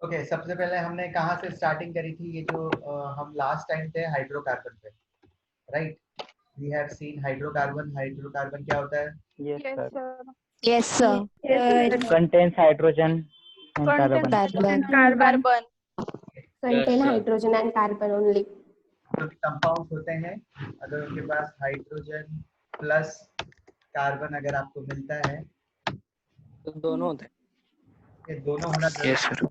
Okay सबसे पहले हमने कहाँ से स्टार्टिंग करी थी? ये जो हम लास्ट टाइम थे हाइड्रोकार्बन पे, right? We have seen hydrocarbon. Hydrocarbon क्या होता है? Yes, Yes, sir. sir. Yes, sir. Contains hydrogen and carbon. Carbon. Carbon. contain hydrogen and carbon only. जो भी कंपाउंड होते हैं, अगर उनके पास हाइड्रोजन प्लस कार्बन अगर आपको मिलता है तो दोनों होते हैं। ये दोनों होना yes sir.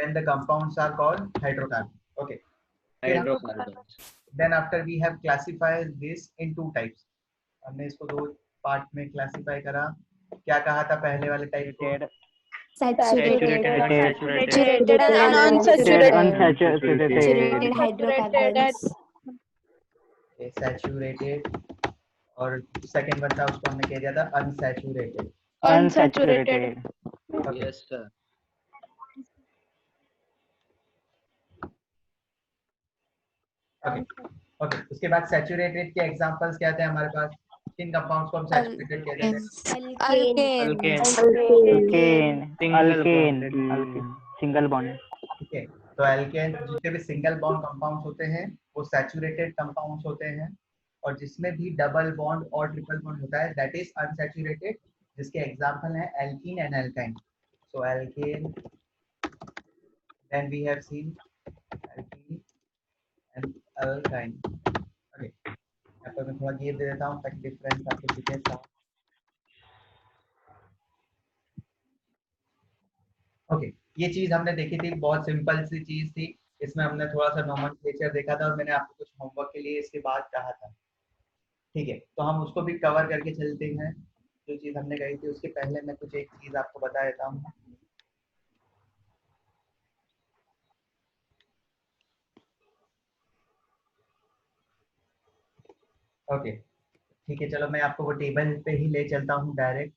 and the compounds are called hydrocarbon. Okay. Hydrocarbon. Then after we have classified this in two types. हमने इसको दो पार्ट में क्लासिफाई करा। क्या कहा था पहले वाले टाइप को? Saturated Saturated and and unsaturated. Unsaturated. Saturated hydrocarbons. Saturated और सेकंड वन था उसको हमने कह दिया था unsaturated. Unsaturated. Yes sir. Okay okay उसके बाद सैचुरेटेड के एग्जांपल्स क्या थे हमारे पास? किन कंपाउंड्स को हम सैचुरेटेड कहते हैं? Alkane. Alkane. Single bond. ठीक है, तो एल्केन जितने भी सिंगल बॉन्ड कंपाउंड्स होते हैं वो सैचुरेटेड कंपाउंड्स होते हैं, और जिसमें भी डबल बॉन्ड और ट्रिपल बॉन्ड होता है दैट इज अनसैचुरेटेड, जिसके एग्जांपल हैं alkene and alkyne. So alkane, then we have seen alkene and alkyne. Okay यहाँ पर मैं थोड़ा गिव दे देता हूँ ताकि डिफरेंस आपको दिखे साफ। ओके ये चीज हमने देखी थी, बहुत सिंपल सी चीज थी। इसमें हमने थोड़ा सा नोमेनक्लेचर देखा था और मैंने आपको कुछ होमवर्क के लिए इसके बाद कहा था। ठीक है, तो हम उसको भी कवर करके चलते हैं। जो चीज हमने कही थी उसके पहले मैं कुछ एक चीज आपको बता देता हूँ। ओके ठीक है, चलो मैं आपको वो टेबल पे ही ले चलता हूँ डायरेक्ट।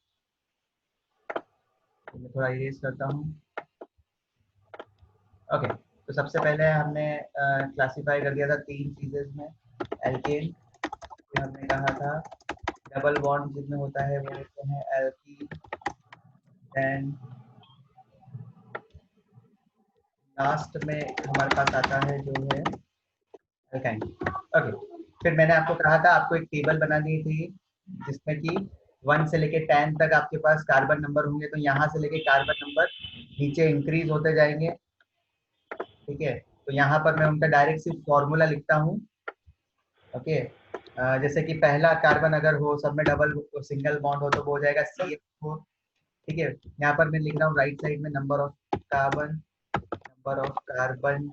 मैं थोड़ा इरेज करता हूँ। ओके तो सबसे पहले हमने क्लासिफाई कर दिया था तीन चीजें में। एल्केन हमने कहा था डबल बॉन्ड जिसमें होता है वो होते हैं एल्कीन, देन लास्ट में हमारे पास आता है जो है एल्काइन। ओके फिर मैंने आपको कहा था आपको एक टेबल बनानी थी जिसमें कि 1 से लेके 10 तक आपके पास कार्बन नंबर होंगे, तो यहाँ से लेके कार्बन नंबर नीचे इंक्रीज होते जाएंगे। ठीक है, तो यहाँ पर मैं उनका डायरेक्ट सिर्फ फॉर्मूला लिखता हूँ। ओके जैसे कि पहला कार्बन अगर हो सब में डबल सिंगल बॉन्ड हो तो वो हो जाएगा CH4। ठीक है, यहाँ पर मैं लिख रहा हूँ राइट साइड में number of carbon, number of carbon.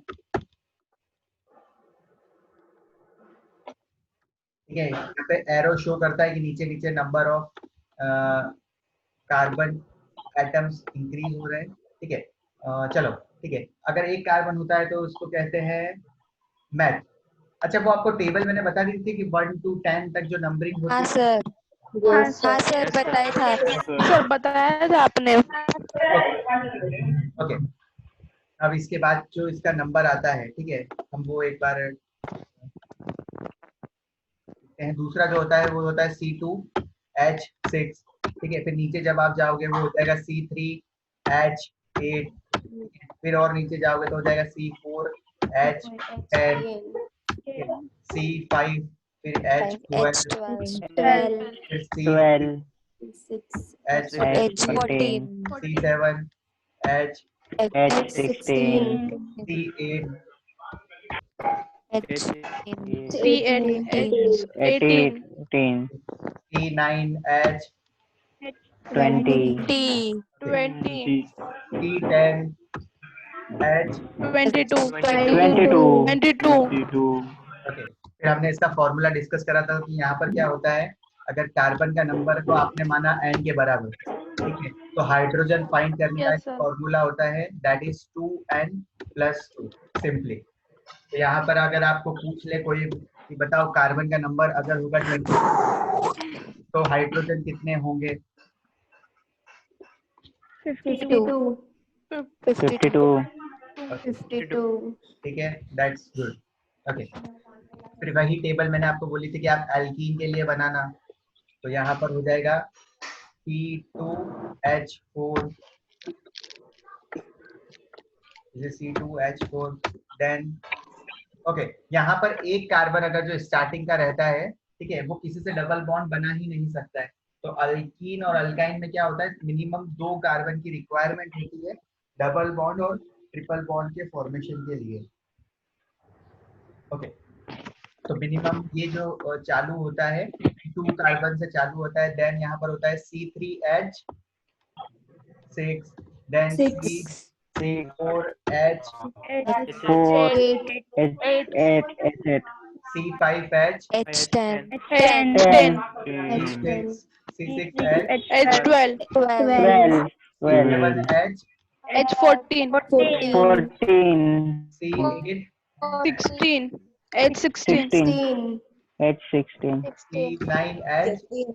ठीक है, यहाँ पे एरो शो करता है कि नीचे नीचे number of carbon atoms increase हो रहे हैं। ठीक है चलो ठीक है, अगर एक कार्बन होता है तो उसको कहते हैं मैथ। अच्छा वो आपको टेबल मैंने बता दी थी कि 1 to 10 तक जो नंबरिंग होती हाँ है। सर। Yes. हाँ सर बताया था। सर बताया था आपने। ओके अब इसके बाद जो इसका नंबर आता है, ठीक है, हम वो एक बार हैं। दूसरा जो होता है वो होता है C2H6। ठीक है, फिर नीचे जब आप जाओगे वो हो जाएगा C3H8। फिर और नीचे जाओगे तो हो जाएगा C4H10, C5, फिर H12, H12, फिर 12. H14, C7H, H16. C8, C18. 18. C9H, 20. T, 20. C10H। 22. 22. 22. Okay फिर हमने इसका फॉर्मूला डिस्कस करा था कि यहाँ पर क्या होता है, अगर कार्बन का नंबर को आपने माना n के बराबर, ठीक है, तो हाइड्रोजन फाइंड करने का Yes, sir. फॉर्मूला होता है दैट इज 2n+2 सिंपली। तो यहाँ पर अगर आपको पूछ ले कोई कि बताओ कार्बन का नंबर अगर होगा 20 तो हाइड्रोजन कितने होंगे? 52. 52. ठीक है दैट्स गुड। ओके फिर वही टेबल मैंने आपको बोली थी कि आप एल्कीन के लिए बनाना, तो यहाँ पर हो जाएगा C2H4 this is C2H4 then okay यहाँ पर एक कार्बन अगर जो स्टार्टिंग का रहता है, ठीक है, वो किसी से डबल बॉन्ड बना ही नहीं सकता है। तो अल्कीन और अल्काइन में क्या होता है, मिनिमम 2 कार्बन की रिक्वायरमेंट होती है डबल बॉन्ड और ट्रिपल बॉन्ड के फॉर्मेशन के लिए। ओके, तो मिनिमम ये जो चालू होता है 2 कार्बन से चालू होता है, देन यहाँ पर होता है C3H6, then C4H, C5H, H10 C6H, H12 C7H, H14 C8, 16 H16 H16 C9H18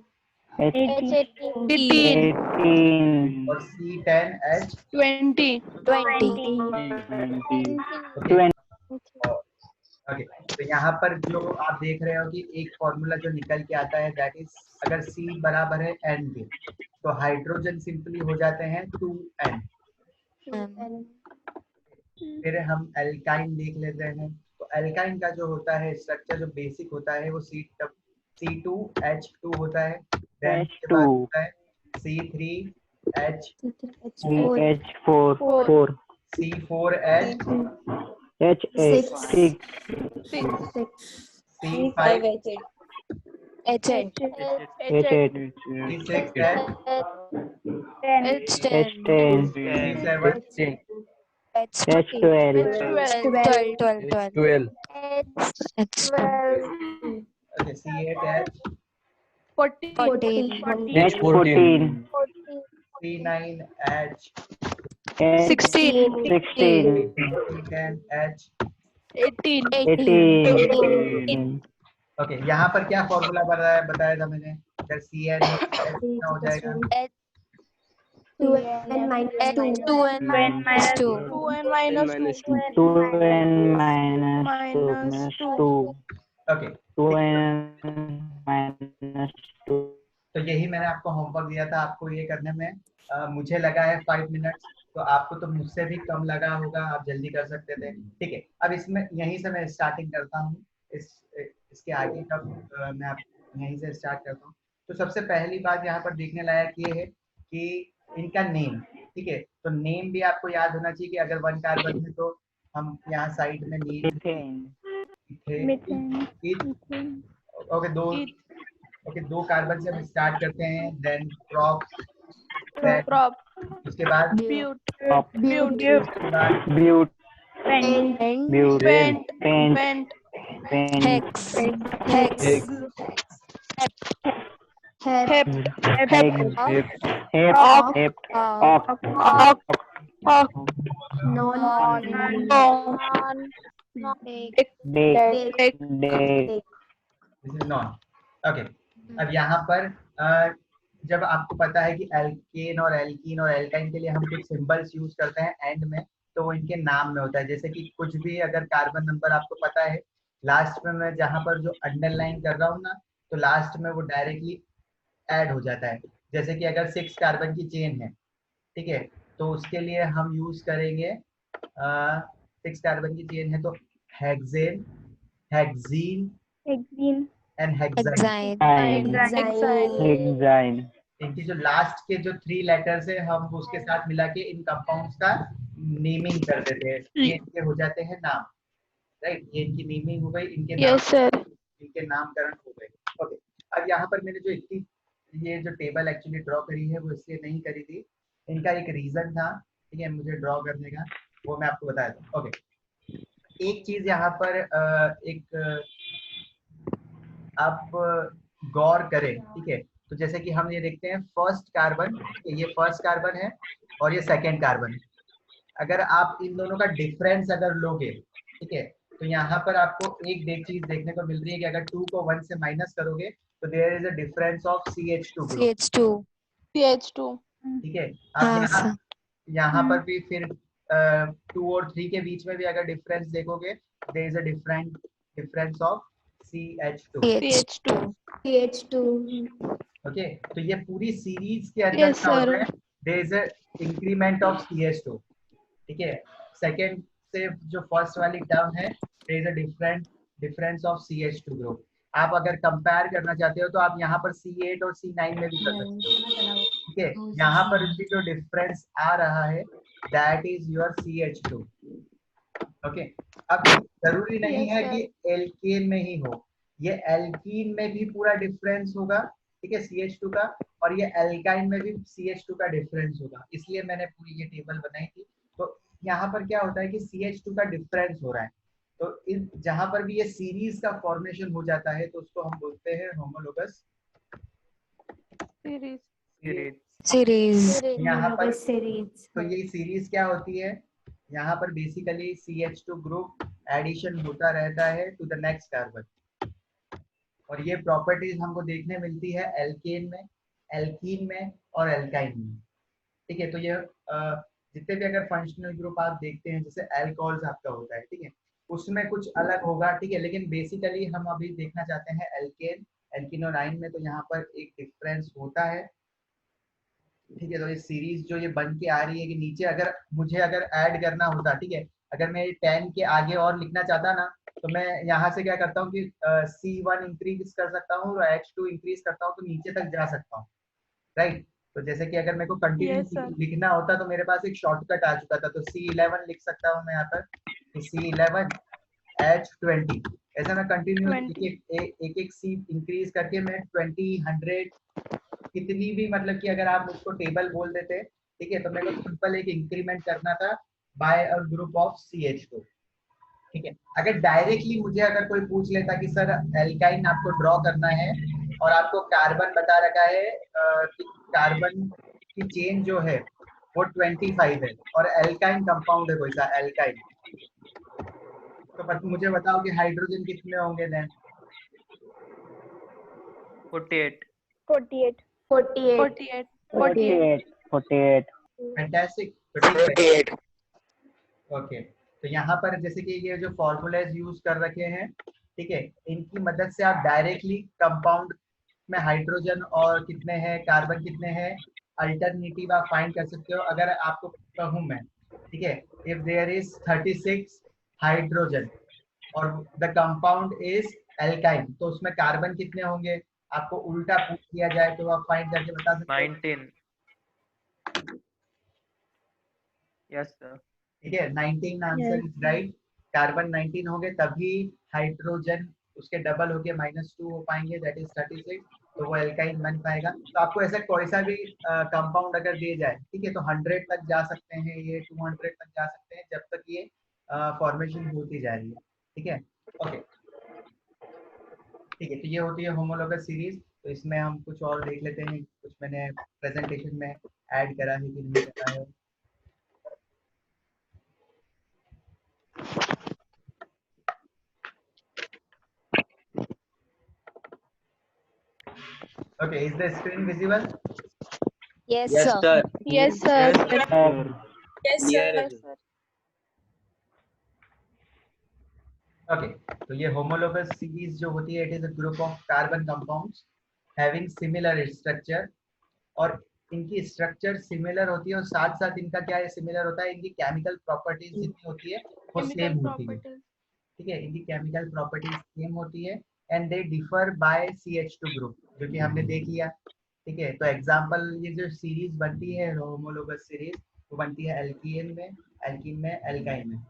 और C10H। 20 ओके, तो यहाँ पर जो आप देख रहे हो कि एक फॉर्मूला जो निकल के आता है दैट इज, अगर C बराबर है N के तो हाइड्रोजन सिंपली हो जाते हैं 2N। फिर हम एल्काइन देख लेते हैं। तो एल्काइन का जो होता है स्ट्रक्चर जो बेसिक होता है वो C2H2 होता है, देन उसके बाद होता है C3H, H4 C4H, H6 C5H, H8 H8 C6H, H10 C7, H12 12 okay, C8H, 14 H14 C9H, 16 C10H। 18 18 okay, यहाँ पर क्या फॉर्मूला बताया था मैंने, अगर CN कितना हो जाएगा, 2N minus 2. 2N minus 2 2n minus 2 2N minus 2 okay, 2N minus 2 तो यही मैंने आपको होमवर्क दिया था आपको ये करने में। मुझे लगा है 5 मिनट्स, तो आपको तो मुझसे भी कम लगा होगा, आप जल्दी कर सकते थे। ठीक है, अब इसमें यहीं से मैं स्टार्टिंग करता हूँ, इसके आगे का मैं आप यहीं से स्टार्ट करता हूँ। तो सबसे पहली बात यहाँ पर देखने लायक ये है कि इनका नेम, ठीक है, तो नेम भी आपको याद होना चाहिए कि अगर 1 कार्बन है तो हम यहाँ साइड में नेम, ओके, दो कार्बन से हम स्टार्ट करते हैं, देन प्रॉप, prop उसके बाद but उसके बाद But pent Pent Hex hep Hep oct Oct oct Non. Date this is non. Okay, अब यहाँ पर जब आपको पता है कि एल्केन और एल्कीन और एल्काइन के लिए हम कुछ सिंबल्स यूज करते हैं एंड में, तो वो इनके नाम में होता है। जैसे कि कुछ भी अगर कार्बन नंबर आपको पता है, लास्ट में मैं जहाँ पर जो अंडरलाइन कर रहा हूँ ना, तो लास्ट में वो डायरेक्टली ऐड हो जाता है। जैसे कि अगर 6 कार्बन की चेन है, ठीक है, तो उसके लिए हम यूज करेंगे 6 कार्बन की चेन है तो hexane, hexene and hexyne. Hexine इनकी जो लास्ट के जो 3 लेटर्स है हम उसके साथ मिला के इन कंपाउंड्स का नेमिंग कर देते हैं, ये इनके हो जाते हैं नाम, राइट। ये इनकी नेमिंग हो गई, इनके नाम, yes sir इनके नामकरण हो गए। ओके, अब यहाँ पर मैंने जो इतनी ये जो टेबल एक्चुअली ड्रॉ करी है वो इसलिए नहीं करी थी, इनका एक रीजन था, ठीक है, मुझे ड्रॉ करने का, वो मैं आपको बताया था। ओके, एक चीज यहाँ पर एक आप गौर करें, ठीक है, तो जैसे कि हम ये देखते हैं फर्स्ट कार्बन, ये फर्स्ट कार्बन है और ये सेकेंड कार्बन। अगर आप इन दोनों का डिफरेंस अगर लोगे, ठीक है, तो यहाँ पर आपको एक चीज देखने को मिल रही है कि अगर 2 को 1 से माइनस करोगे तो there is a difference of CH2 group, CH2 ठीक है। आप यहाँ पर भी फिर 2 और 3 के बीच में भी अगर डिफरेंस देखोगे, there is a difference of CH2। Okay, तो ये पूरी सीरीज के अंदर Yes, क्या होता sir. है, there is a increment of CH2, ठीक है। सेकेंड से जो फर्स्ट वाली टर्म है, there is a difference of CH2 group. आप अगर कंपेयर करना चाहते हो तो आप यहाँ पर C8 और C9 में भी कर सकते हो, ठीक है। यहाँ पर भी जो डिफरेंस आ रहा है that is your CH2, okay. अब जरूरी नहीं Yes, है sir. कि एल्केन में ही हो, ये एल्कीन में भी पूरा डिफरेंस होगा, ठीक है, CH2 का, और ये एल्काइन में भी CH2 का डिफरेंस होगा, इसलिए मैंने पूरी ये टेबल बनाई थी। तो यहाँ पर क्या होता है कि CH2 का डिफरेंस हो रहा है, तो इस जहां पर भी ये सीरीज का फॉर्मेशन हो जाता है तो उसको हम बोलते हैं होमोलोगस Series. Series. यहाँ पर सीरीज। तो ये सीरीज क्या होती है, यहाँ पर बेसिकली CH2 ग्रुप एडिशन होता रहता है टू द नेक्स्ट कार्बन, और ये प्रॉपर्टीज हमको देखने मिलती है एल्केन में, एल्कीन में और एल्काइन में, ठीक है। तो ये जितने भी अगर फंक्शनल ग्रुप आप देखते हैं, जैसे एल्कोहल्स आपका होता है, ठीक है, उसमें कुछ अलग होगा, ठीक है, लेकिन बेसिकली हम अभी देखना चाहते हैं एल्केन, एल्किनोनाइन में, तो यहाँ पर एक डिफरेंस होता है, ठीक है। तो ये सीरीज जो ये बन के आ रही है कि नीचे अगर मुझे अगर ऐड करना होता, ठीक है, अगर मैं 10 के आगे और लिखना चाहता ना, तो मैं यहाँ से क्या करता हूँ कि C1 इंक्रीज कर सकता हूँ और H2 इंक्रीज करता हूँ तो नीचे तक जा सकता हूँ, राइट। तो जैसे कि अगर मेरे को कंटिन्यू Yes, sir. लिखना होता तो मेरे पास एक शॉर्टकट आ चुका था, तो C11 लिख सकता हूँ मैं यहाँ पर, C11 H20, ऐसा मैं कंटिन्यू 20. एक सी इंक्रीज करके मैं 20 100 कितनी भी, मतलब कि अगर आप मुझको टेबल बोल देते, ठीक है, तो मेरे को सिंपल एक इंक्रीमेंट करना था bye a group of CH2, ठीक है। अगर डायरेक्टली मुझे अगर कोई पूछ लेता कि सर एल्काइन आपको ड्रॉ करना है और आपको कार्बन बता रखा है कि कार्बन की चेन जो है वो 25 है और एल्काइन कंपाउंड है कोई सा एल्काइन, तो बस मुझे बताओ कि हाइड्रोजन कितने होंगे देन? 48. 48. 48। 48. 48. फैंटास्टिक, तो ठीक है, ओके। तो यहाँ पर जैसे कि ये जो फॉर्मूलाज यूज कर रखे हैं, ठीक है, इनकी मदद से आप डायरेक्टली कंपाउंड में हाइड्रोजन और कितने हैं, कार्बन कितने हैं, अल्टरनेटिव आप फाइंड कर सकते हो। अगर आपको कहूँ मैं, ठीक है, इफ देयर इज 36 हाइड्रोजन और द कंपाउंड इज एल्काइन, तो उसमें कार्बन कितने होंगे, आपको उल्टा पूछ दिया जाए तो आप फाइंड करके बता सकते हो, 19. Yes, sir. ठीक है। 19 आंसर इज राइट, कार्बन 19 होंगे तभी हाइड्रोजन उसके डबल होके -2 हो पाएंगे, दैट इज 36, तो वो एल्काइन बन पाएगा। तो आपको ऐसा कोई सा भी कंपाउंड अगर दिए जाए, ठीक है, तो 100 तक जा सकते हैं, ये 200 तक जा सकते हैं, जब तक ये फॉर्मेशन होती जा रही है, ठीक है, ओके, ठीक है। तो ये होती है होमोलोगस सीरीज। तो इसमें हम कुछ और देख लेते हैं, कुछ मैंने प्रेजेंटेशन में ऐड करा है कि नहीं करा है। Okay, is the screen visible? Yes, Yes, sir. sir. Yes, sir. Clear is it? Okay, तो ये होमोलोगस सीरीज जो होती है, it is a group of carbon compounds having similar structure, और इनकी स्ट्रक्चर सिमिलर होती है और साथ साथ इनका क्या है, सिमिलर होता है, इनकी केमिकल प्रॉपर्टीज जितनी होती है वो Chemical सेम होती है, properties. ठीक है, इनकी केमिकल प्रॉपर्टीज सेम होती है and they differ by CH2 group, जो कि हमने देख लिया, ठीक है। तो एग्जांपल ये जो सीरीज बनती है होमोलोगस सीरीज, वो बनती है एल्कीन में, एल्काइन में।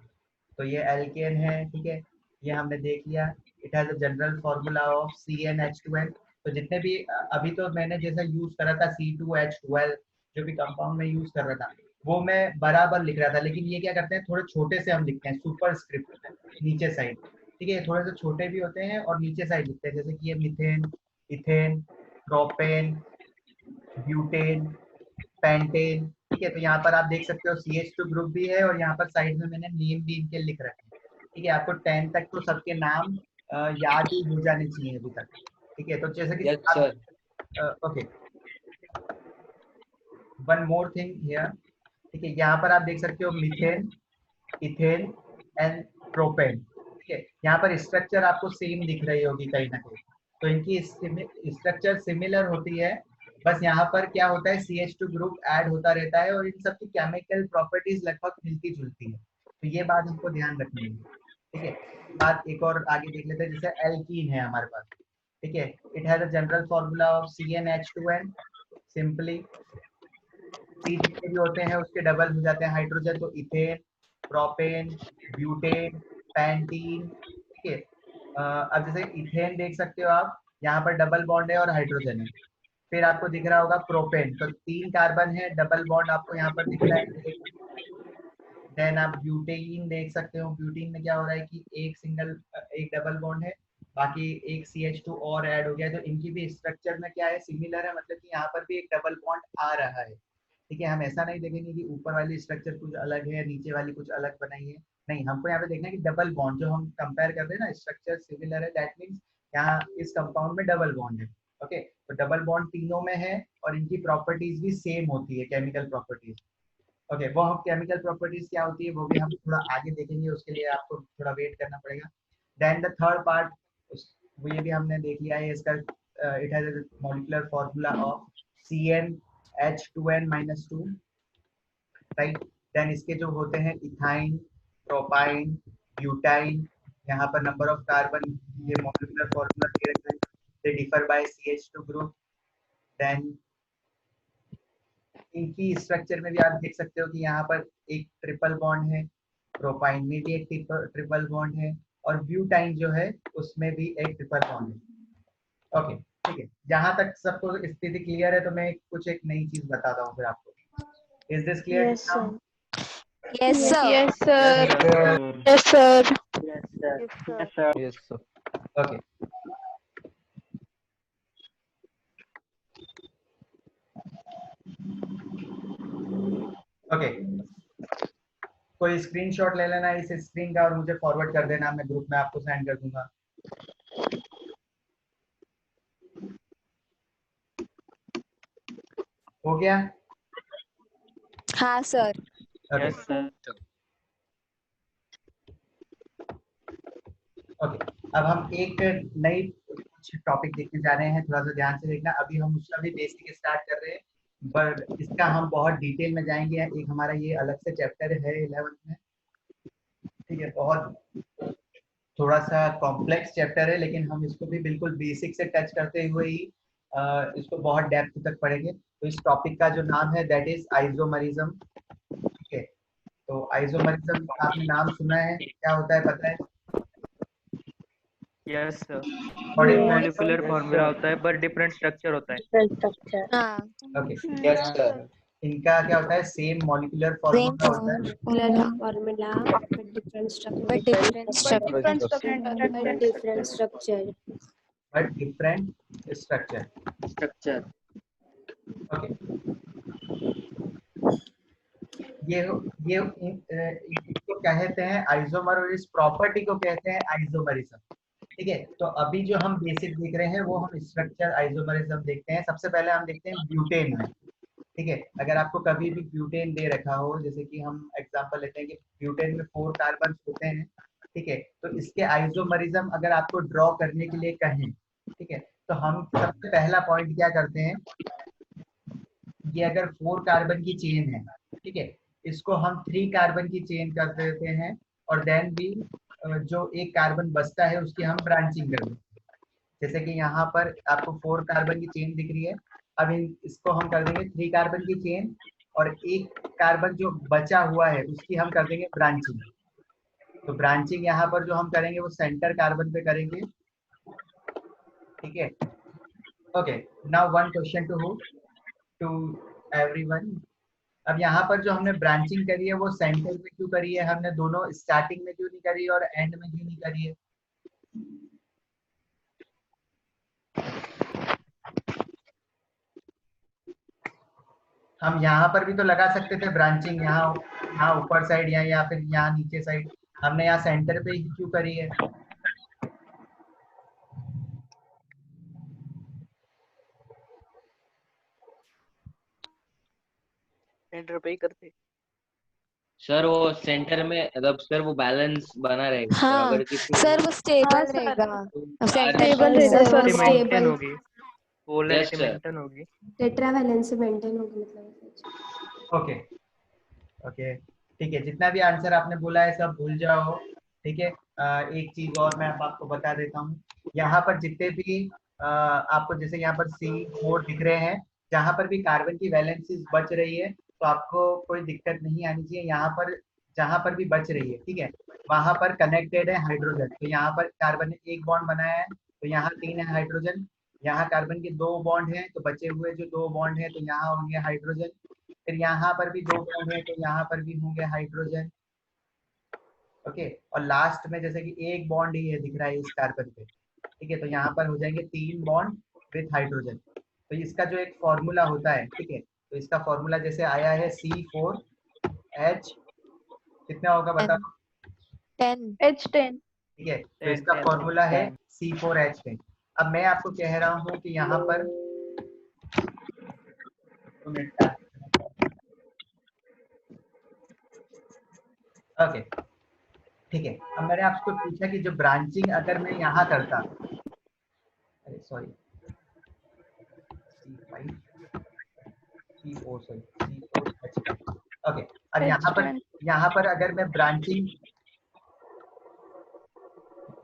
तो ये एल्केन है, ठीक है, ये हमने देख लिया, it has a general formula of CnH2n। तो जितने भी अभी तो मैंने जैसा यूज करा था C2H12, जो भी कंपाउंड में यूज कर रहा था वो मैं बराबर लिख रहा था, लेकिन ये क्या करते हैं, थोड़े छोटे से हम लिखते हैं, सुपर स्क्रिप्ट में नीचे साइड, ठीक है, थोड़े से छोटे भी होते हैं और नीचे साइड लिखते हैं, जैसे कि ये methane, ethane, propane, butane, pentane, ठीक है। तो यहाँ पर आप देख सकते हो CH2 ग्रुप भी है और यहाँ पर साइड में मैंने नेम भी इनके लिख रखे हैं, ठीक है। आपको 10 तक तो सबके नाम याद ही हो जाने चाहिए अभी तक, ठीक है। तो जैसे कि Yes, sir. Okay, one more thing here, ठीक है, यहाँ पर आप देख सकते हो मीथेन, इथेन एंड प्रोपेन, ठीक है। यहाँ पर स्ट्रक्चर आपको सेम दिख रही होगी कहीं ना कहीं, तो इनकी स्ट्रक्चर सिमिलर होती है, बस यहाँ पर क्या होता है CH2 ग्रुप ऐड होता रहता है और इन सब की केमिकल प्रॉपर्टीज लगभग मिलती जुलती है, तो ये बात हमको ध्यान रखनी है, ठीक है। बात एक और आगे देख लेते हैं, जैसे एल्कीन है हमारे पास, ठीक है। It has a general formula of CnH2n, simply C जितने भी होते हैं उसके डबल हो जाते हैं हाइड्रोजन, तो इथेन, प्रोपेन, ब्यूटेन, पैंटीन, ठीक है। अब जैसे इथेन देख सकते हो आप, यहाँ पर डबल बॉन्ड है और हाइड्रोजन है। फिर आपको दिख रहा होगा प्रोपेन, तो 3 कार्बन है, डबल बॉन्ड आपको यहाँ पर दिख रहा है। देन आप ब्यूटेन देख सकते हो, ब्यूटेन में क्या हो रहा है कि एक डबल बॉन्ड है, बाकी एक CH2 और ऐड हो गया, तो इनकी भी स्ट्रक्चर में क्या है, सिमिलर है, मतलब कि यहाँ पर भी एक डबल बॉन्ड आ रहा है, ठीक है। हम ऐसा नहीं देखेंगे कि ऊपर वाली स्ट्रक्चर कुछ अलग है, नीचे वाली कुछ अलग बनाई है, नहीं, हमको यहाँ पे देखना है कि डबल बॉन्ड जो हम कंपेयर कर रहे हैं ना, स्ट्रक्चर सिमिलर है, दैट मीन्स यहाँ इस कंपाउंड में डबल बॉन्ड है, ओके। तो डबल बॉन्ड तीनों में है और इनकी प्रॉपर्टीज भी सेम होती है, केमिकल प्रॉपर्टीज, ओके। वो हम केमिकल प्रॉपर्टीज क्या होती है वो भी हम थोड़ा आगे देखेंगे, उसके लिए आपको थोड़ा वेट करना पड़ेगा। देन द थर्ड पार्ट, वो ये भी हमने देख लिया है, इसका it has a molecular formula of CnH2n-2, right. Then इसके जो होते हैं इथाइन, प्रोपाइन, ब्यूटाइन, यहाँ पर नंबर ऑफ कार्बन, ये मॉलिक्यूलर फॉर्मूला दे रखा है, they differ by CH2 group. Then इनकी स्ट्रक्चर में भी आप देख सकते हो कि यहाँ पर एक ट्रिपल बॉन्ड है, प्रोपाइन में भी एक ट्रिपल बॉन्ड है, और ब्यूटाइन जो है उसमें भी एक ट्रिपल बॉन्ड है, ओके, ठीक है। जहां तक सबको स्थिति क्लियर है तो मैं कुछ एक नई चीज बताता हूँ फिर आपको। Is this clear? Yes, sir. Yes, sir. Yes, sir. Yes, sir. Yes, sir. Yes, sir. Yes, sir. Yes, sir. Okay, okay, कोई स्क्रीनशॉट ले लेना इस स्क्रीन का और मुझे फॉरवर्ड कर देना, मैं ग्रुप में आपको सेंड कर दूंगा। हो गया? हाँ sir. Okay, Yes, sir. Okay. अब हम एक नई कुछ टॉपिक देखने जा रहे हैं, थोड़ा सा ध्यान से देखना। अभी हम उसका भी बेसिक स्टार्ट कर रहे हैं, बट इसका हम बहुत डिटेल में जाएंगे। एक हमारा ये अलग से चैप्टर है 11th में, ठीक है। बहुत थोड़ा सा कॉम्प्लेक्स चैप्टर है, लेकिन हम इसको भी बिल्कुल बेसिक से टच करते हुए ही इसको बहुत डेप्थ तक पढ़ेंगे। तो इस टॉपिक का जो नाम है दैट इज आइसोमरिज्म, ठीक है। तो आइसोमरिज्म आपने नाम सुना है, क्या होता है पता है? Yes, sir. और एक Yes, molecular sir. formula होता है but different structure होता है. Different structure. हाँ ओके, Yes, sir. इनका क्या होता है, सेम मॉलिक्यूलर सेम फॉर्मूला होता है, Formula, but different structure. but different structure. But different structure. But different structure, Structure. Okay. ये इसको कहते हैं आइसोमर, और इस प्रॉपर्टी को कहते हैं आइसोमरिज्म, ठीक है। तो अभी जो हम बेसिक देख रहे हैं वो हम स्ट्रक्चर आइसोमरिज्म देखते हैं। सबसे पहले हम देखते हैं ब्यूटेन में, ठीक है। अगर आपको कभी भी ब्यूटेन दे रखा हो, जैसे कि हम एग्जांपल लेते हैं कि ब्यूटेन में 4 कार्बन होते हैं, ठीक है, तो इसके आइसोमरिज्म अगर आपको ड्रॉ करने के लिए कहें, ठीक है, तो हम सबसे पहला पॉइंट क्या करते हैं, ये अगर 4 कार्बन की चेन है, ठीक है, इसको हम 3 कार्बन की चेन कर देते हैं, और देन भी जो एक कार्बन बचता है उसकी हम ब्रांचिंग कर देते हैं। जैसे कि यहाँ पर आपको 4 कार्बन की चेन दिख रही है, अब इसको हम कर देंगे 3 कार्बन की चेन, और एक कार्बन जो बचा हुआ है उसकी हम कर देंगे ब्रांचिंग। तो ब्रांचिंग यहाँ पर जो हम करेंगे वो सेंटर कार्बन पे करेंगे, ठीक है। Okay, now one question to everyone. अब यहाँ पर जो हमने ब्रांचिंग करी है वो सेंटर में क्यों करी है, हमने दोनों स्टार्टिंग में क्यों नहीं करी और एंड में क्यों नहीं करी है? हम यहाँ पर भी तो लगा सकते थे ब्रांचिंग, यहाँ ऊपर साइड या फिर यहाँ नीचे साइड, हमने यहाँ सेंटर पे ही क्यों करी है? सेंटर पे ही करते. सर वो सेंटर में, मतलब सर वो बैलेंस बना रहेगा सर, हाँ अगर किसी सर वो स्टेबल sir. रहेगा, तो सेंटर Stable रहेगा पर sir, Polarity maintain stable. होगी. Polarity Yes, sir. maintain होगी. टेट्रावैलेंसी मेंटेन होगी मतलब। ओके, ओके, ठीक है, जितना भी आंसर आपने बोला है सब भूल जाओ। ठीक है, एक चीज और मैं अब आपको बता देता हूँ। यहाँ पर जितने भी आपको जैसे यहाँ पर C4 दिख रहे हैं, जहाँ पर भी कार्बन की वैलेंसीज बच रही है तो आपको कोई दिक्कत नहीं आनी चाहिए। यहाँ पर जहाँ पर भी बच रही है, ठीक है, वहां पर कनेक्टेड है हाइड्रोजन। तो यहाँ पर कार्बन ने एक बॉन्ड बनाया है, तो यहाँ 3 है हाइड्रोजन। यहाँ कार्बन के 2 बॉन्ड हैं, तो बचे हुए जो 2 बॉन्ड हैं तो यहाँ होंगे हाइड्रोजन। फिर यहाँ पर भी 2 बॉन्ड है तो यहाँ पर भी होंगे हाइड्रोजन। ओके, और लास्ट में जैसे कि एक बॉन्ड ही है दिख रहा है इस कार्बन पे, ठीक है, तो यहाँ पर हो जाएंगे 3 बॉन्ड विथ हाइड्रोजन। तो इसका जो एक फॉर्मूला होता है, ठीक है, तो इसका फॉर्मूला जैसे आया है C4H, कितना होगा बताओ? 10. H10. ठीक है, तो 10, इसका 10, फॉर्मूला है 10. C4H10। अब मैं आपको कह रहा हूँ कि यहाँ पर ओके, ठीक है, अब मैंने आपको पूछा कि जो ब्रांचिंग अगर मैं यहाँ करता, अरे sorry C5 C4 sorry C4H10। Okay, अब यहाँ पर अगर मैं ब्रांचिंग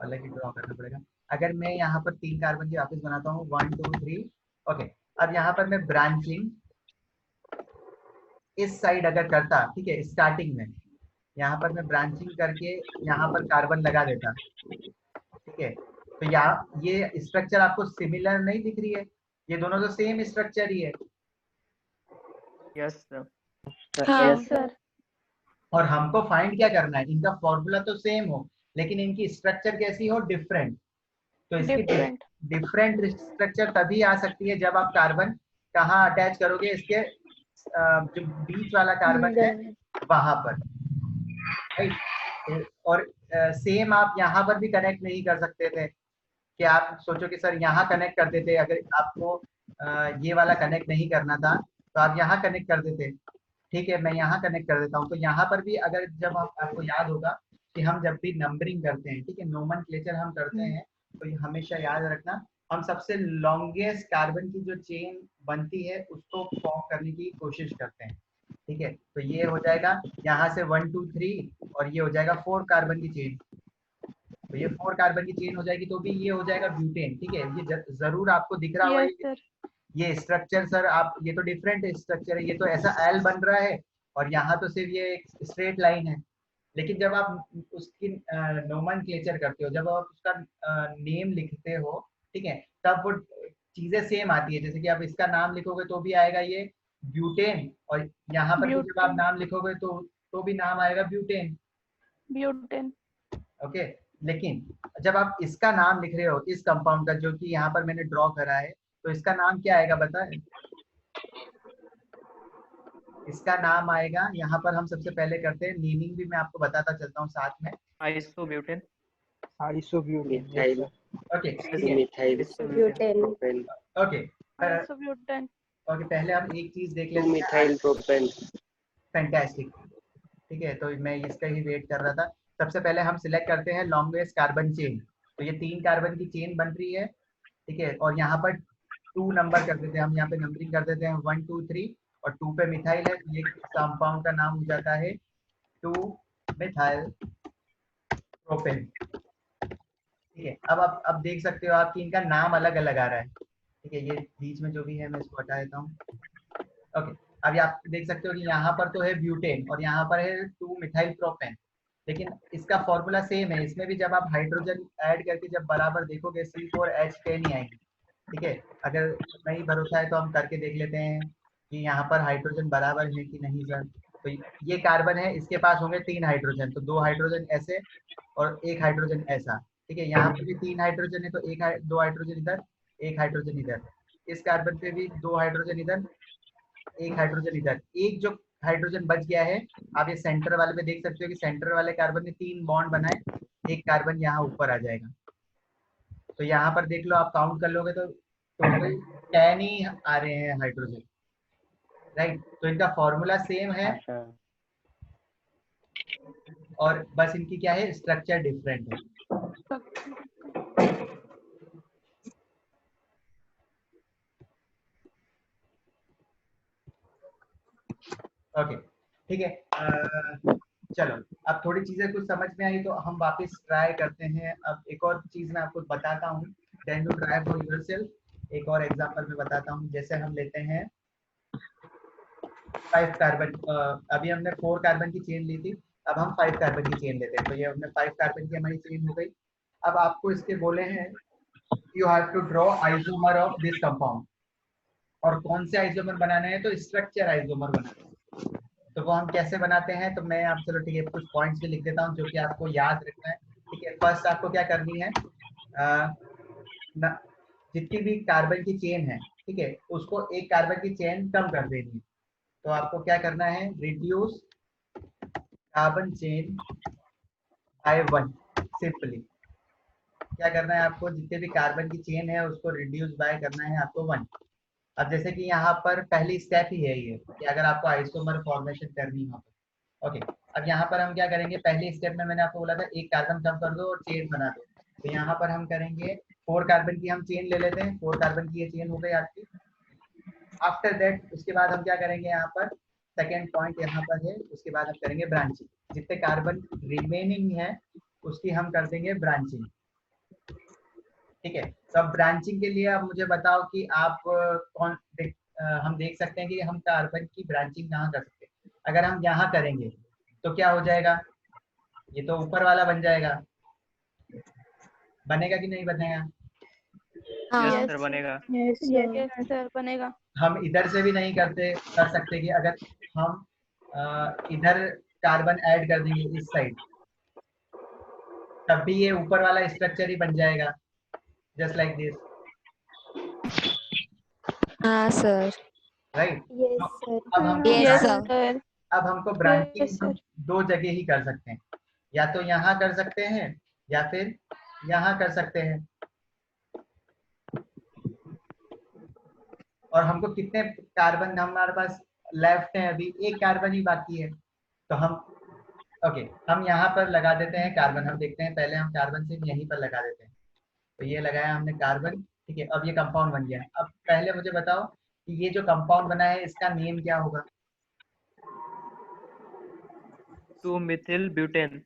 अलग ही ड्रॉ करना पड़ेगा। अगर मैं यहाँ पर 3 कार्बन की वापस बनाता हूँ 1 2 3। ओके, अब यहाँ पर मैं ब्रांचिंग इस साइड अगर करता, ठीक है, स्टार्टिंग में यहाँ पर मैं ब्रांचिंग करके यहाँ पर कार्बन लगा देता, ठीक है, तो यहाँ ये स्ट्रक्चर आपको सिमिलर नहीं दिख रही है? ये दोनों तो सेम स्ट्रक्चर ही है। Yes sir. हाँ सर. और हमको फाइंड क्या करना है? इनका फॉर्मूला तो सेम हो लेकिन इनकी स्ट्रक्चर कैसी हो? डिफरेंट। तो इसकी Different. डिफरेंट स्ट्रक्चर तभी आ सकती है जब आप कार्बन कहाँ अटैच करोगे, इसके जो बीच वाला कार्बन है वहां पर, राइट। और सेम आप यहाँ पर भी कनेक्ट नहीं कर सकते थे कि आप सोचो कि सर यहाँ कनेक्ट करते थे। अगर आपको ये वाला कनेक्ट नहीं करना था तो आप यहाँ कनेक्ट कर देते। ठीक है, मैं यहाँ कनेक्ट कर देता हूँ। तो यहाँ पर भी अगर जब आपको याद होगा कि हम जब भी नंबरिंग करते हैं, ठीक है, नोमेनक्लेचर हम करते हैं, तो ये हमेशा याद रखना हम सबसे लॉन्गेस्ट कार्बन की जो चेन बनती है उसको फॉर्म करने की कोशिश करते हैं। ठीक है, तो ये हो जाएगा यहाँ से 1 2 3 और ये हो जाएगा 4 कार्बन की चेन। तो ये 4 कार्बन की चेन हो जाएगी तो भी ये हो जाएगा ब्यूटेन। ठीक है, ये जरूर आपको दिख रहा Yes, होगा sir. ये स्ट्रक्चर। सर आप ये तो डिफरेंट स्ट्रक्चर है, ये तो ऐसा एल बन रहा है और यहाँ तो सिर्फ ये एक स्ट्रेट लाइन है। लेकिन जब आप उसकी नोमेनक्लेचर करते हो, जब आप उसका नेम लिखते हो, ठीक है, तब वो चीजें सेम आती है। जैसे कि आप इसका नाम लिखोगे तो भी आएगा ये ब्यूटेन, और यहाँ पर भी जब आप नाम लिखोगे तो भी नाम आएगा ब्यूटेन। Butane. ओके, लेकिन जब आप इसका नाम लिख रहे हो इस कंपाउंड का, जो कि यहाँ पर मैंने ड्रॉ करा है, तो इसका नाम क्या आएगा बताएं? इसका नाम आएगा, यहाँ पर हम सबसे पहले करते हैं नेमिंग भी मैं आपको बताता चलता हूँ साथ में। आइसोब्यूटेन। मिथाइल ओके, ठीक है, methyl Butane. Propane okay, Isobutane. Okay, पहले हम एक चीज देख 2 लेते हैं। मिथाइल प्रोपेन फैंटास्टिक, ठीक है, तो मैं इसका ही वेट कर रहा था। सबसे पहले हम सिलेक्ट करते हैं लॉन्गेस्ट कार्बन चेन। तो ये 3 कार्बन की चेन बन रही है, ठीक है, और यहाँ पर 2 नंबर कर देते हैं हम, यहाँ पे नंबरिंग कर देते हैं 1 2 3 और 2 पे मिथाइल है, तो ये कंपाउंड का नाम हो जाता है 2 मिथाइल प्रोपेन। ठीक है, अब देख सकते हो आप कि इनका नाम अलग अलग आ रहा है। ठीक है, ये बीच में जो भी है मैं इसको हटा देता हूँ। ओके, अभी आप देख सकते हो कि यहाँ पर तो है ब्यूटेन और यहाँ पर है 2 मिथाइल प्रोपेन, लेकिन इसका फॉर्मूला सेम है। इसमें भी जब आप हाइड्रोजन ऐड करके जब बराबर देखोगे C4H10 ही आएंगे। ठीक है, अगर नहीं भरोसा है तो हम करके देख लेते हैं कि यहाँ पर हाइड्रोजन बराबर है कि नहीं सर। तो ये कार्बन है, इसके पास होंगे 3 हाइड्रोजन, तो 2 हाइड्रोजन ऐसे और 1 हाइड्रोजन ऐसा। ठीक है, यहाँ पर भी 3 हाइड्रोजन है तो 2 हाइड्रोजन इधर, 1 हाइड्रोजन इधर। इस कार्बन पे भी 2 हाइड्रोजन इधर, 1 हाइड्रोजन इधर। एक जो हाइड्रोजन बच गया है, आप ये सेंटर वाले पे देख सकते हो कि सेंटर वाले कार्बन ने 3 बॉन्ड बनाए, एक कार्बन यहाँ ऊपर आ जाएगा। तो यहाँ पर देख लो, आप काउंट कर लोगे तो टोटल 10 ही आ रहे हैं हाइड्रोजन, राइट। तो इनका फॉर्मूला सेम है और बस इनकी क्या है, स्ट्रक्चर डिफरेंट है। ओके, ठीक है। चलो, अब थोड़ी चीजें कुछ समझ में आई तो हम वापस ट्राई करते हैं। अब एक और चीज मैं आपको बताता हूँ, then you try for yourself. एक और एग्जांपल मैं बताता हूँ। जैसे हम लेते हैं 5 कार्बन, अभी हमने 4 कार्बन की चेन ली थी, अब हम 5 कार्बन की चेन लेते हैं। तो ये हमने 5 कार्बन की हमारी चेन हो गई। अब आपको इसके बोले हैं you have to draw isomer of this compound, और कौन से आइसोमर बनाने हैं, तो स्ट्रक्चर आइसोमर बनाने हैं। तो वो हम कैसे बनाते हैं, तो मैं आप चलो ठीक है कुछ पॉइंट्स भी लिख देता हूँ जो कि आपको याद रखना है। ठीक है, फर्स्ट आपको क्या करनी है, जितनी भी कार्बन की चेन है, ठीक है, उसको एक कार्बन की चेन कम कर देनी है। तो आपको क्या करना है, reduce carbon chain by 1। Simply क्या करना है आपको, जितने भी कार्बन की चेन है उसको रिड्यूस बाय करना है आपको 1। अब जैसे कि यहाँ पर पहली स्टेप ही है ये कि अगर आपको आइसोमर फॉर्मेशन करनी हो तो ओके। अब यहाँ पर हम क्या करेंगे, पहली स्टेप में मैंने आपको बोला था एक कार्बन कम कर दो और चेन बना दो। तो यहाँ पर हम करेंगे 4 कार्बन की हम चेन ले लेते हैं। 4 कार्बन की ये चेन हो गई आपकी। आफ्टर दैट उसके बाद हम क्या करेंगे, यहाँ पर सेकेंड पॉइंट यहाँ पर है, उसके बाद हम करेंगे ब्रांचिंग। जितने कार्बन रिमेनिंग है उसकी हम कर देंगे ब्रांचिंग। ठीक है, तो अब ब्रांचिंग के लिए अब मुझे बताओ कि आप हम देख सकते हैं कि हम कार्बन की ब्रांचिंग कहाँ कर सकते हैं। अगर हम यहाँ करेंगे तो क्या हो जाएगा, ये तो ऊपर वाला बन जाएगा, बनेगा कि नहीं बनेगा। हाँ यस सर बनेगा। यस सर बनेगा। हम इधर से भी नहीं कर सकते कि अगर हम इधर कार्बन ऐड कर देंगे इस साइड, तब भी ये ऊपर वाला स्ट्रक्चर ही बन जाएगा, जस्ट लाइक दिस, हाँ सर। राइट। Yes, sir. अब हमको Yes, यस sir. सर। अब हमको ब्रांचिंग Yes, हम sir. 2 जगह ही कर सकते हैं, या तो यहाँ कर सकते हैं या फिर यहाँ कर सकते हैं। और हमको कितने कार्बन हमारे पास लेफ्ट है, अभी एक कार्बन ही बाकी है। तो हम ओके हम यहाँ पर लगा देते हैं कार्बन। हम देखते हैं पहले हम कार्बन से यहीं पर लगा देते हैं। तो ये लगाया हमने कार्बन, ठीक है। अब ये कंपाउंड बन गया। अब पहले मुझे बताओ कि ये जो कंपाउंड बना है इसका नेम क्या होगा। 2-methyl butane।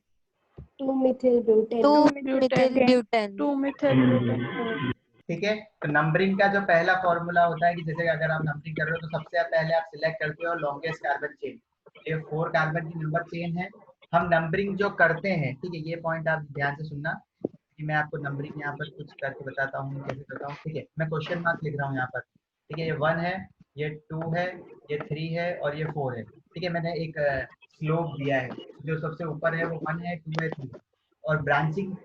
2-methyl butane. 2-methyl butane. 2-methyl butane। ठीक है, तो नंबरिंग का जो पहला फॉर्मूला होता है कि जैसे अगर आप नंबरिंग कर रहे हो तो सबसे पहले आप सिलेक्ट करते हो लॉन्गेस्ट कार्बन चेन। ये 4 कार्बन की नंबर चेन है। हम नंबरिंग जो करते हैं, ठीक है, ये पॉइंट आप ध्यान से सुनना कि मैं आपको नंबरिंग यहाँ पर कुछ करके बताता हूँ कैसे करता हूँ। ठीक है, मैं क्वेश्चन मार्क लिख रहा हूँ यहाँ पर। ठीक है, ये 1 है, ये 2 है, ये 3 है और ये 4 है। ठीक है, मैंने एक स्लोप दिया है, जो सबसे ऊपर है वो 1 है, 2 है, 3 और ब्रांचिंग।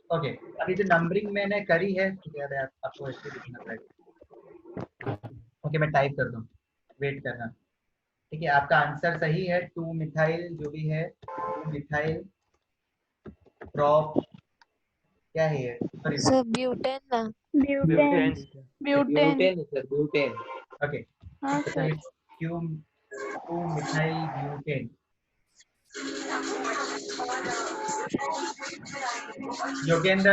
ओके, अभी जो नंबरिंग मैंने करी है, ठीक है, अरे आपको ऐसे लिखना पड़ेगा। ओके, मैं टाइप कर दूँ, वेट करना। ठीक है, आपका आंसर सही है। 2 मिथाइल जो भी है, 2 मिथाइल प्रॉप क्या है ये, सॉरी सर ब्यूटेन ना। Butane. Butane. Butane sir, butane. Okay, हाँ तो sir. 2 methyl butane. Yogendra,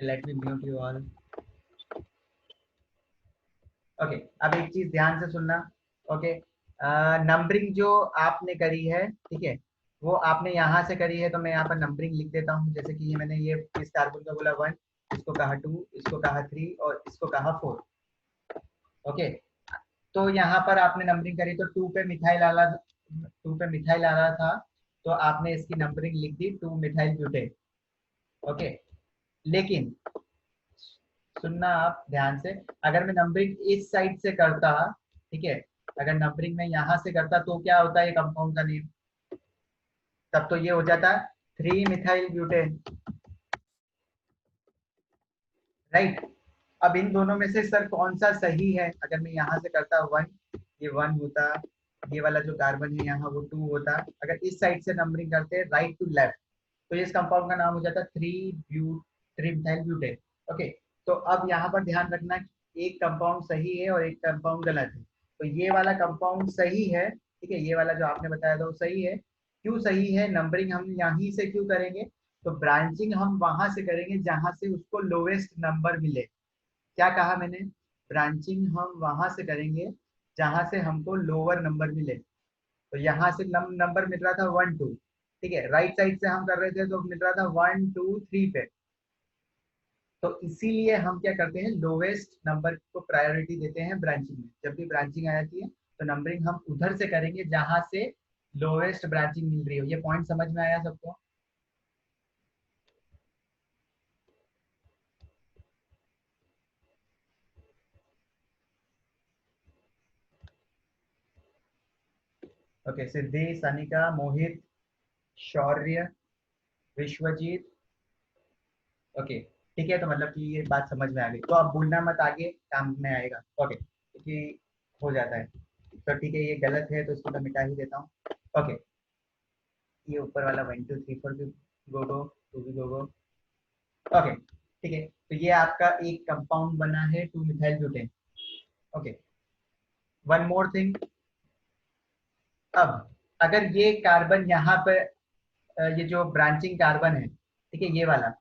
let me mute you all. Okay, अब एक चीज ध्यान से सुनना। ओके, नंबरिंग जो आपने करी है, ठीक है, वो आपने यहाँ से करी है। तो मैं यहाँ पर नंबरिंग लिख देता हूँ। जैसे कि मैंने ये इस कार्बन का बोला 1, इसको कहा 2, इसको कहा 3 और इसको कहा 4। ओके, तो यहाँ पर आपने नंबरिंग करी तो 2 पे मिथाइल आ रहा था, तो आपने इसकी नंबरिंग लिख दी 2 मिथाइल ब्यूटेन। ओके, लेकिन सुनना आप ध्यान से, अगर मैं नंबरिंग इस साइड से करता, ठीक है, अगर नंबरिंग में यहाँ से करता तो क्या होता है कंपाउंड का नेम, तब तो ये हो जाता 3 मिथाइल ब्यूटेन, राइट। अब इन दोनों में से सर कौन सा सही है, अगर मैं यहाँ से करता 1, ये 1 होता, ये वाला जो कार्बन है यहाँ वो 2 होता। अगर इस साइड से नंबरिंग करते राइट टू लेफ्ट, तो इस कंपाउंड का नाम हो जाता 3 मिथाइल ब्यूटेन। ओके, तो अब यहाँ पर ध्यान रखना कि एक कंपाउंड सही है और एक कंपाउंड गलत है। तो ये वाला कंपाउंड सही है, ठीक है, ये वाला जो आपने बताया था वो सही है। क्यों सही है, नंबरिंग हम यहीं से क्यों करेंगे, तो ब्रांचिंग हम वहां से करेंगे जहां से उसको लोवेस्ट नंबर मिले। क्या कहा मैंने, ब्रांचिंग हम वहां से करेंगे जहां से हमको लोअर नंबर मिले। तो यहाँ से नंबर मिल रहा था 1 2, ठीक है, राइट साइड से हम कर रहे थे तो मिल रहा था 1 2 3 पे। तो इसीलिए हम क्या करते हैं, लोवेस्ट नंबर को प्रायोरिटी देते हैं ब्रांचिंग में। जब भी ब्रांचिंग आ जाती है तो नंबरिंग हम उधर से करेंगे जहां से लोवेस्ट ब्रांचिंग मिल रही हो। ये पॉइंट समझ में आया सबको? ओके, सिद्धि, सनिका, मोहित, शौर्य, विश्वजीत। ओके, ठीक है, तो मतलब कि ये बात समझ में आ गई, तो अब भूलना मत, आगे काम में आएगा। ओके, क्योंकि हो जाता है। तो ठीक है, ये गलत है तो इसको मैं मिटा ही देता हूँ। ओके, ये ऊपर वाला 1 2 3 4 भी गो गो, 2 भी गो गो। ओके, ठीक है, तो ये आपका एक कंपाउंड बना है 2 methyl butane. Okay, one more thing. अब अगर ये कार्बन यहाँ पे ये जो ब्रांचिंग कार्बन है, ठीक है, ये वाला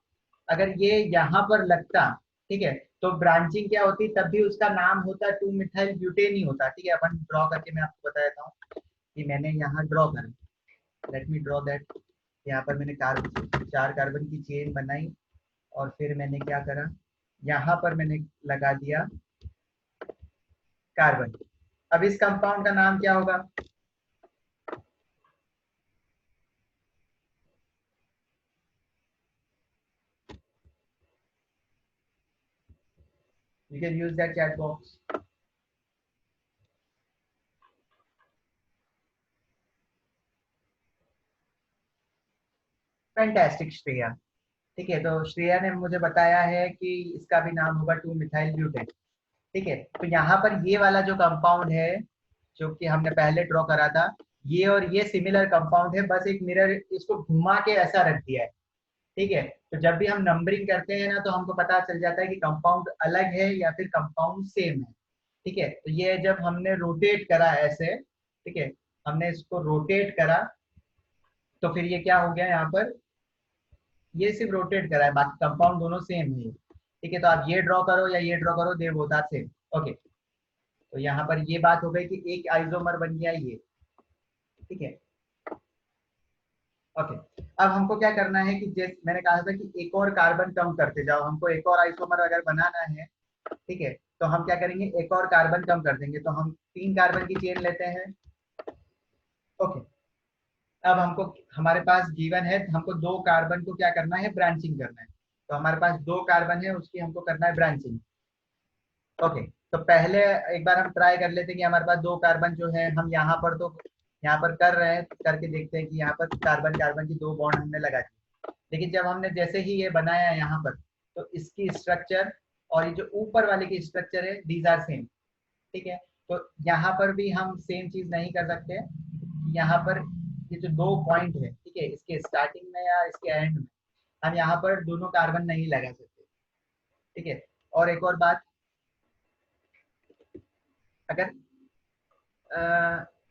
अगर ये यहाँ पर लगता, ठीक है, तो ब्रांचिंग क्या होती, तब भी उसका नाम होता 2 मिथाइल ब्यूटेन ही होता। ठीक है, अपन ड्रॉ करके मैं आपको बता देता हूँ कि मैंने यहाँ ड्रॉ करा। Let me draw that. यहाँ पर मैंने 4 कार्बन की चेन बनाई और फिर मैंने क्या करा, यहाँ पर मैंने लगा दिया कार्बन। अब इस कंपाउंड का नाम क्या होगा? You can use that chat box. Fantastic Shreya. ठीक है, तो श्रेया ने मुझे बताया है कि इसका भी नाम होगा 2 मिथाइल ब्यूटेन। ठीक है, तो यहाँ पर ये वाला जो कंपाउंड है जो कि हमने पहले ड्रॉ करा था, ये और ये सिमिलर कंपाउंड है, बस एक मिरर इसको घुमा के ऐसा रख दिया है। ठीक है, तो जब भी हम नंबरिंग करते हैं ना तो हमको पता चल जाता है कि कंपाउंड अलग है या फिर कंपाउंड सेम है। ठीक है, तो ये जब हमने रोटेट करा ऐसे, ठीक है, हमने इसको रोटेट करा तो फिर ये क्या हो गया, यहाँ पर ये सिर्फ रोटेट करा है, बाकी कंपाउंड दोनों सेम है। ठीक है, तो आप ये ड्रॉ करो या ये ड्रॉ करो, they both are same. Okay, तो यहाँ पर ये बात हो गई कि एक आइसोमर बन गया ये। ठीक है, ओके, अब हमको क्या करना है कि जैसे मैंने कहा था कि एक और कार्बन कम करते जाओ, हमको एक और आइसोमर अगर बनाना है, ठीक है, तो हम क्या करेंगे, एक और कार्बन कम कर देंगे। तो हम 3 कार्बन की चेन लेते हैं। ओके, अब हमको हमारे पास गिवन है, हमको 2 कार्बन को क्या करना है, ब्रांचिंग करना है। तो हमारे पास 2 कार्बन है, उसकी हमको करना है ब्रांचिंग। ओके, तो पहले एक बार हम ट्राई कर लेते हैं कि हमारे पास 2 कार्बन जो है, हम यहाँ पर तो यहाँ पर कर रहे हैं, करके देखते हैं कि यहाँ पर कार्बन कार्बन की 2 बॉन्ड हमने लगा दी। लेकिन जब हमने जैसे ही ये बनाया यहाँ पर, तो इसकी स्ट्रक्चर और ये जो ऊपर वाले की स्ट्रक्चर है, दीज आर सेम। ठीक है, तो यहाँ पर भी हम सेम चीज नहीं कर सकते। यहाँ पर ये जो 2 पॉइंट है, ठीक है, इसके स्टार्टिंग में या इसके एंड में हम यहाँ पर दोनों कार्बन नहीं लगा सकते। ठीक है, और एक और बात, अगर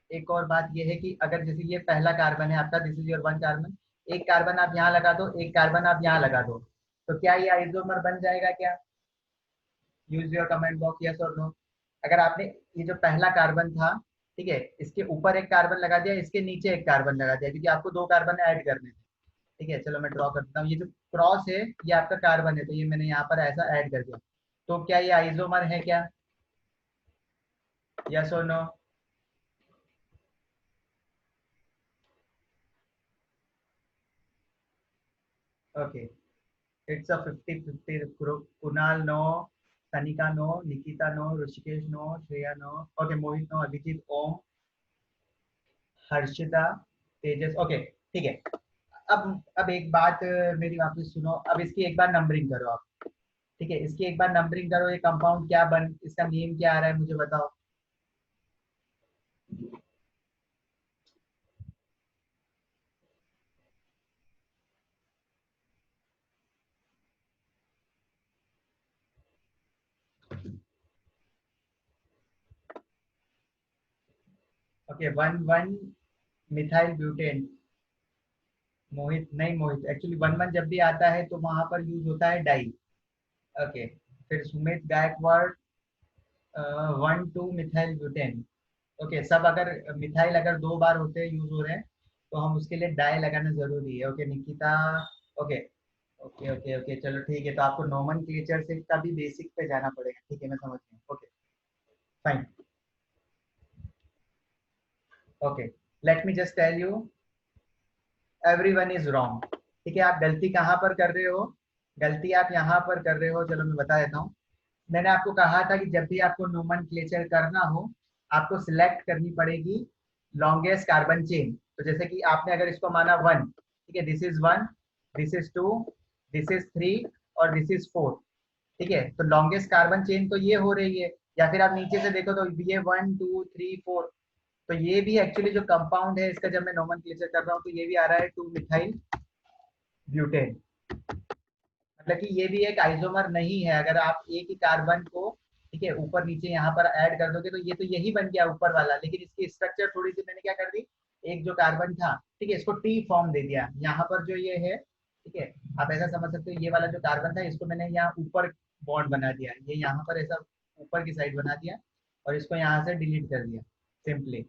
एक और बात ये है कि अगर जैसे ये पहला कार्बन है आपका, दिस इज योर 1 कार्बन, एक कार्बन आप यहाँ लगा दो, एक कार्बन आप यहाँ लगा दो, तो क्या ये आइसोमर बन जाएगा क्या? Use your comment box, yes और नो। अगर आपने ये जो पहला कार्बन था, ठीक है, इसके ऊपर एक कार्बन लगा दिया, इसके नीचे एक कार्बन लगा दिया, क्योंकि आपको 2 कार्बन ऐड करने थे। ठीक है, चलो मैं ड्रॉ करता हूँ। ये जो क्रॉस है ये आपका कार्बन है, तो ये मैंने यहाँ पर ऐसा ऐड कर दिया। तो क्या ये आइसोमर है क्या? यस और no? Okay, it's a 50-50 group. Kunal no, Sanika no, Nikita no, Rishikesh no, Shreya no, okay, Mohit no, Abhijit, Om, Harshita, Tejas. Okay, ठीक है, अब एक बात मेरी वापस सुनो। अब इसकी एक बार नंबरिंग करो आप। ठीक है, इसकी एक बार नंबरिंग करो। ये कंपाउंड क्या बन, इसका नेम क्या आ रहा है मुझे बताओ। Okay, 1 1 methyl butane. मोहित नहीं, मोहित एक्चुअली 1 1 जब भी आता है तो वहां पर यूज होता है डाई। ओके, फिर Sumit Gaikwad, 1,2 methyl butane. Okay, सब अगर मिथाइल अगर 2 बार होते हैं यूज हो रहे हैं तो हम उसके लिए डाई लगाना जरूरी है। Okay Nikita, okay okay okay okay चलो ठीक है, तो आपको नोमेनक्लेचर से का भी बेसिक पे जाना पड़ेगा। ठीक है, मैं समझ गया। Okay fine. Okay let me just tell you, everyone is wrong. ठीक है, आप गलती कहाँ पर कर रहे हो? गलती आप यहाँ पर कर रहे हो। चलो मैं बता देता हूँ। मैंने आपको कहा था कि जब भी आपको नोमेनक्लेचर करना हो आपको सिलेक्ट करनी पड़ेगी लॉन्गेस्ट कार्बन चेन। तो जैसे कि आपने अगर इसको माना 1, ठीक है, this is 1, this is 2, this is 3 और दिस इज 4। ठीक है, तो लॉन्गेस्ट कार्बन चेन तो ये हो रही है, या फिर आप नीचे से देखो तो ये 1 2 3 4, तो ये भी एक्चुअली जो कंपाउंड है इसका जब मैं नोमेनक्लेचर कर रहा हूँ तो ये भी आ रहा है 2 मिथाइल ब्यूटेन। मतलब कि ये भी एक आइसोमर नहीं है। अगर आप एक ही कार्बन को, ठीक है, ऊपर नीचे यहाँ पर ऐड कर दोगे तो ये तो यही बन गया ऊपर वाला, लेकिन इसकी स्ट्रक्चर थोड़ी सी मैंने क्या कर दी, एक जो कार्बन था, ठीक है, इसको टी फॉर्म दे दिया। यहाँ पर जो ये है, ठीक है, आप ऐसा समझ सकते हो, ये वाला जो कार्बन था इसको मैंने यहाँ ऊपर बॉन्ड बना दिया, ये यहाँ पर ऐसा ऊपर की साइड बना दिया और इसको यहाँ से डिलीट कर दिया सिंपली।